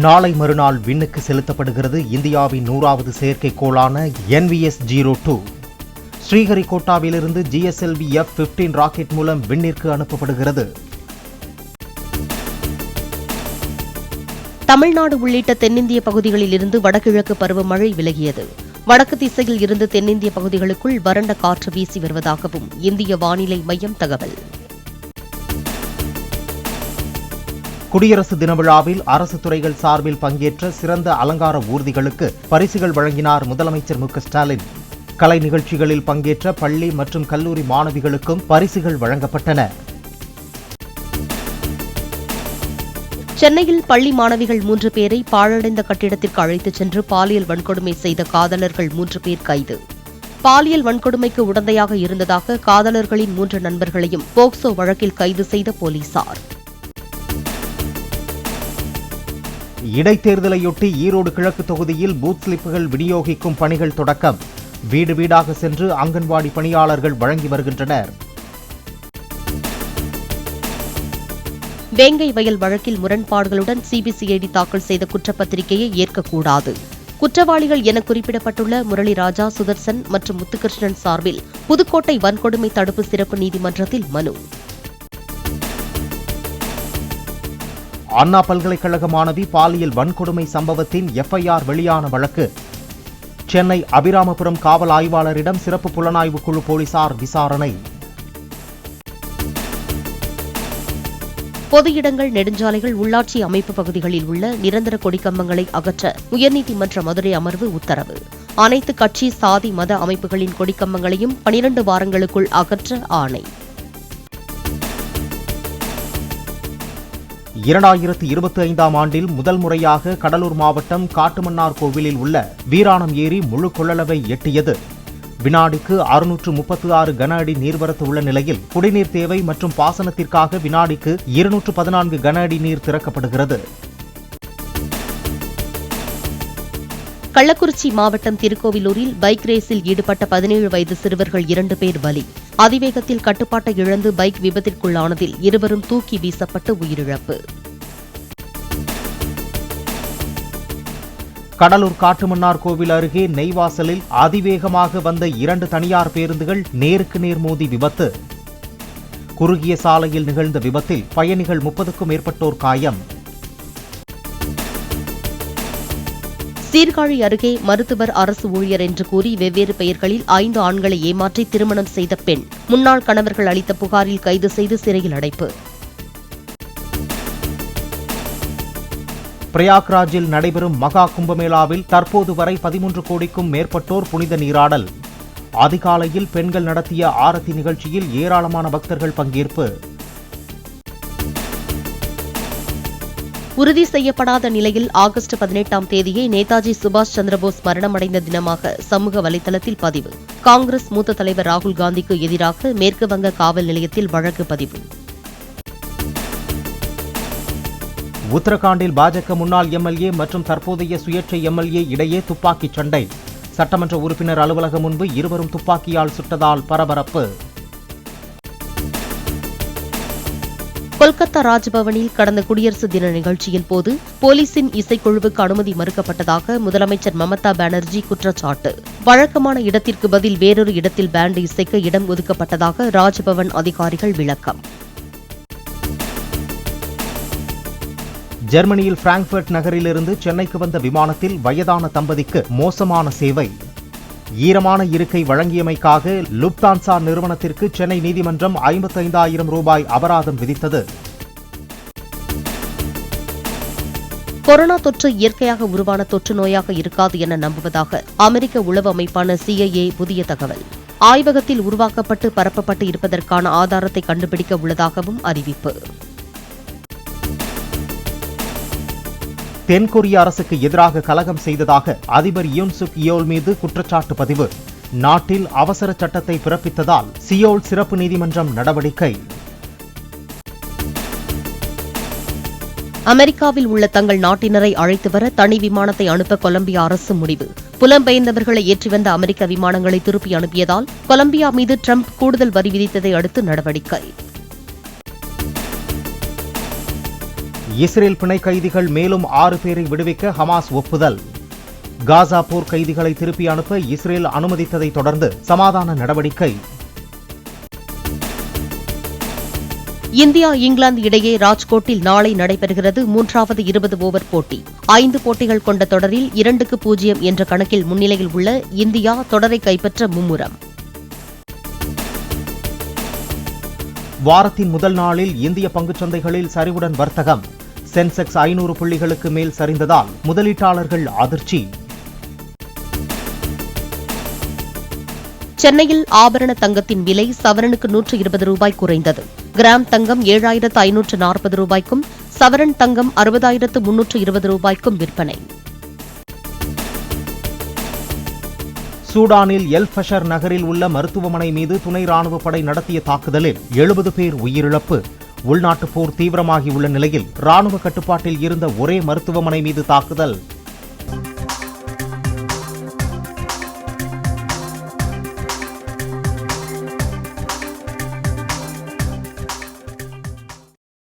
நாளை மறுநாள் விண்ணுக்கு செலுத்தப்படுகிறது இந்தியாவின் 100வது செயற்கைக்கோளான NVS-02. ஸ்ரீஹரிகோட்டாவிலிருந்து GSLV F-15 ராக்கெட் மூலம் விண்ணிற்கு அனுப்பப்படுகிறது. தமிழ்நாடு உள்ளிட்ட தென்னிந்திய பகுதிகளில் இருந்து வடகிழக்கு பருவமழை விலகியது. வடக்கு திசையில் இருந்து தென்னிந்திய பகுதிகளுக்குள் வறண்ட காற்று வீசி வருவதாகவும் இந்திய வானிலை மையம் தகவல். குடியரசு தின விழாவில் அரசு துறைகள் சார்பில் பங்கேற்ற சிறந்த அலங்கார ஊர்திகளுக்கு பரிசுகள் வழங்கினார் முதலமைச்சர் மு.க.ஸ்டாலின். கலை நிகழ்ச்சிகளில் பங்கேற்ற பள்ளி மற்றும் கல்லூரி மாணவிகளுக்கும் பரிசுகள் வழங்கப்பட்டன. சென்னையில் பள்ளி மாணவிகள் 3 பேரை பாழடைந்த கட்டிடத்திற்கு அழைத்துச் சென்று பாலியல் வன்கொடுமை செய்த காதலர்கள் 3 பேர் கைது. பாலியல் வன்கொடுமைக்கு உடந்தையாக இருந்ததாக காதலர்களின் 3 நண்பர்களையும் போக்சோ வழக்கில் கைது செய்த போலீசார். இடைத்தேர்தலையொட்டி ஈரோடு கிழக்கு தொகுதியில் பூத் ஸ்லிப்புகள் விநியோகிக்கும் பணிகள் தொடக்கம். வீடு வீடாக சென்று அங்கன்வாடி பணியாளர்கள் வழங்கி வருகின்றனர். வேங்கை வயல் வழக்கில் முரண்பாடுகளுடன் சிபிசிஐடி தாக்கல் செய்த குற்றப்பத்திரிகையை ஏற்கக்கூடாது. குற்றவாளிகள் என குறிப்பிடப்பட்டுள்ள முரளி ராஜா, சுதர்சன் மற்றும் முத்துகிருஷ்ணன் சார்பில் புதுக்கோட்டை வன்கொடுமை தடுப்பு சிறப்பு நீதிமன்றத்தில் மனு. அண்ணா பல்கலைக்கழக மாணவி பாலியல் வன்கொடுமை சம்பவத்தின் FIR வெளியான வழக்கு. சென்னை அபிராமபுரம் காவல் ஆய்வாளரிடம் சிறப்பு புலனாய்வு குழு போலீசார் விசாரணை. பொது இடங்கள், நெடுஞ்சாலைகள், உள்ளாட்சி அமைப்பு பகுதிகளில் உள்ள நிரந்தர கொடிக்கம்பங்களை அகற்ற உயர்நீதிமன்ற மதுரை அமர்வு உத்தரவு. அனைத்து கட்சி, சாதி, மத அமைப்புகளின் கொடிக்கம்பங்களையும் 12 வாரங்களுக்குள் அகற்ற ஆணை. 2025ஆம் ஆண்டில் முதல் முறையாக கடலூர் மாவட்டம் காட்டுமன்னார் கோவிலில் உள்ள வீராணம் ஏரி முழு கொள்ளளவை எட்டியது. வினாடிக்கு 636 கன அடி நீர்வரத்து உள்ள நிலையில் குடிநீர் தேவை மற்றும் பாசனத்திற்காக வினாடிக்கு 214 கன அடி நீர் திறக்கப்படுகிறது. கள்ளக்குறிச்சி மாவட்டம் திருக்கோவிலூரில் பைக் ரேஸில் ஈடுபட்ட 17 வயது சிறுவர்கள் 2 பேர் பலி. அதிவேகத்தில் கட்டுப்பாட்டை இழந்து பைக் விபத்திற்குள்ளானதில் இருவரும் தூக்கி வீசப்பட்டு உயிரிழப்பு. கடலூர் காட்டுமன்னார் கோவில் அருகே நெய்வாசலில் அதிவேகமாக வந்த 2 தனியார் பேருந்துகள் நேருக்கு நேர் மோதி விபத்து. குறுகிய சாலையில் நிகழ்ந்த விபத்தில் பயணிகள் 30க்கும் மேற்பட்டோர் காயம். சீர்காழி அருகே மருத்துவர், அரசு ஊழியர் என்று கூறி வெவ்வேறு பெயர்களில் 5 ஆண்களை ஏமாற்றி திருமணம் செய்த பெண் முன்னாள் கணவர்கள் அளித்த புகாரில் கைது செய்து சிறையில் அடைப்பு. பிரயாக்ராஜில் நடைபெறும் மகா கும்பமேளாவில் தற்போது வரை 13 கோடிக்கும் மேற்பட்டோர் புனித நீராடல். அதிகாலையில் பெண்கள் நடத்திய ஆரத்தி நிகழ்ச்சியில் ஏராளமான பக்தர்கள் பங்கேற்பு. உறுதி செய்யப்படாத நிலையில் ஆகஸ்ட் 18ஆம் தேதியே நேதாஜி சுபாஷ் சந்திரபோஸ் மரணமடைந்த தினமாக சமூக வலைதளத்தில் பதிவு. காங்கிரஸ் மூத்த தலைவர் ராகுல் காந்திக்கு எதிராக மேற்கு வங்க காவல் நிலையத்தில் வழக்கு பதிவு. உத்தரகாண்டில் பாஜக முன்னாள் MLA மற்றும் தற்போதைய சுயேட்சை MLA இடையே துப்பாக்கிச் சண்டை. சட்டமன்ற உறுப்பினர் அலுவலகம் முன்பு இருவரும் துப்பாக்கியால் சுட்டதால் பரபரப்பு. கொல்கத்தா ராஜ்பவனில் கடந்த குடியரசு தின நிகழ்ச்சியின் போது போலீசின் இசைக்குழுவுக்கு அனுமதி மறுக்கப்பட்டதாக முதலமைச்சர் மமதா பானர்ஜி குற்றச்சாட்டு. வழக்கமான இடத்திற்கு பதில் வேறொரு இடத்தில் பேண்ட் இசைக்க இடம் ஒதுக்கப்பட்டதாக ராஜ்பவன் அதிகாரிகள் விளக்கம். ஜெர்மனியில் பிராங்க்ஃபர்ட் நகரிலிருந்து சென்னைக்கு வந்த விமானத்தில் வயதான தம்பதிக்கு மோசமான சேவை. ஈரமான இருக்கை வழங்கியமைக்காக லுப்தான்சா நிறுவனத்திற்கு சென்னை நீதிமன்றம் 55,000 ரூபாய் அபராதம் விதித்தது. கொரோனா தொற்று இயற்கையாக உருவான தொற்று நோயாக இருக்காது என நம்புவதாக அமெரிக்க உளவு அமைப்பான CIA புதிய தகவல். ஆய்வகத்தில் உருவாக்கப்பட்டு பரப்பப்பட்டு இருப்பதற்கான ஆதாரத்தை கண்டுபிடிக்க உள்ளதாகவும் அறிவிப்பு. தென்கொரிய அரசுக்கு எதிராக கலகம் செய்ததாக அதிபர் யூன் சுக் யோல் மீது குற்றச்சாட்டு பதிவு. நாட்டில் அவசர சட்டத்தை பிறப்பித்ததால் சியோல் சிறப்பு நீதிமன்றம் நடவடிக்கை. அமெரிக்காவில் உள்ள தங்கள் நாட்டினரை அழைத்து வர தனி விமானத்தை அனுப்ப கொலம்பியா அரசு முடிவு. புலம்பெயர்ந்தவர்களை ஏற்றி வந்த அமெரிக்க விமானங்களை திருப்பி அனுப்பியதால் கொலம்பியா மீது ட்ரம்ப் கூடுதல் வரி விதித்ததை அடுத்து நடவடிக்கை. இஸ்ரேல் பிணை கைதிகள் மேலும் 6 பேரை விடுவிக்க ஹமாஸ் ஒப்புதல். காசா போர் கைதிகளை திருப்பி அனுப்ப இஸ்ரேல் அனுமதித்ததை தொடர்ந்து சமாதான நடவடிக்கை. இந்தியா இங்கிலாந்து இடையே ராஜ்கோட்டில் நாளை நடைபெறுகிறது 3வது 20 ஓவர் போட்டி. 5 போட்டிகள் கொண்ட தொடரில் 2-0 என்ற கணக்கில் முன்னிலையில் உள்ள இந்தியா தொடரை கைப்பற்ற மும்முரம். வாரத்தின் முதல் நாளில் இந்திய பங்குச்சந்தைகளில் சரிவுடன் வர்த்தகம். சென்செக்ஸ் 500 புள்ளிகளுக்கு மேல் சரிந்ததால் முதலீட்டாளர்கள் அதிர்ச்சி. சென்னையில் ஆபரண தங்கத்தின் விலை சவரனுக்கு 120 ரூபாய் குறைந்தது. கிராம் தங்கம் 7,540 ரூபாய்க்கும் சவரன் தங்கம் 60,320 ரூபாய்க்கும் விற்பனை. சூடானில் எல் ஃபஷர் நகரில் உள்ள மருத்துவமனை மீது துணை ராணுவப் படை நடத்திய தாக்குதலில் 70 பேர் உயிரிழப்பு. உள்நாட்டுப் போர் தீவிரமாகியுள்ள நிலையில் ராணுவ கட்டுப்பாட்டில் இருந்த ஒரே மருத்துவமனை மீது தாக்குதல்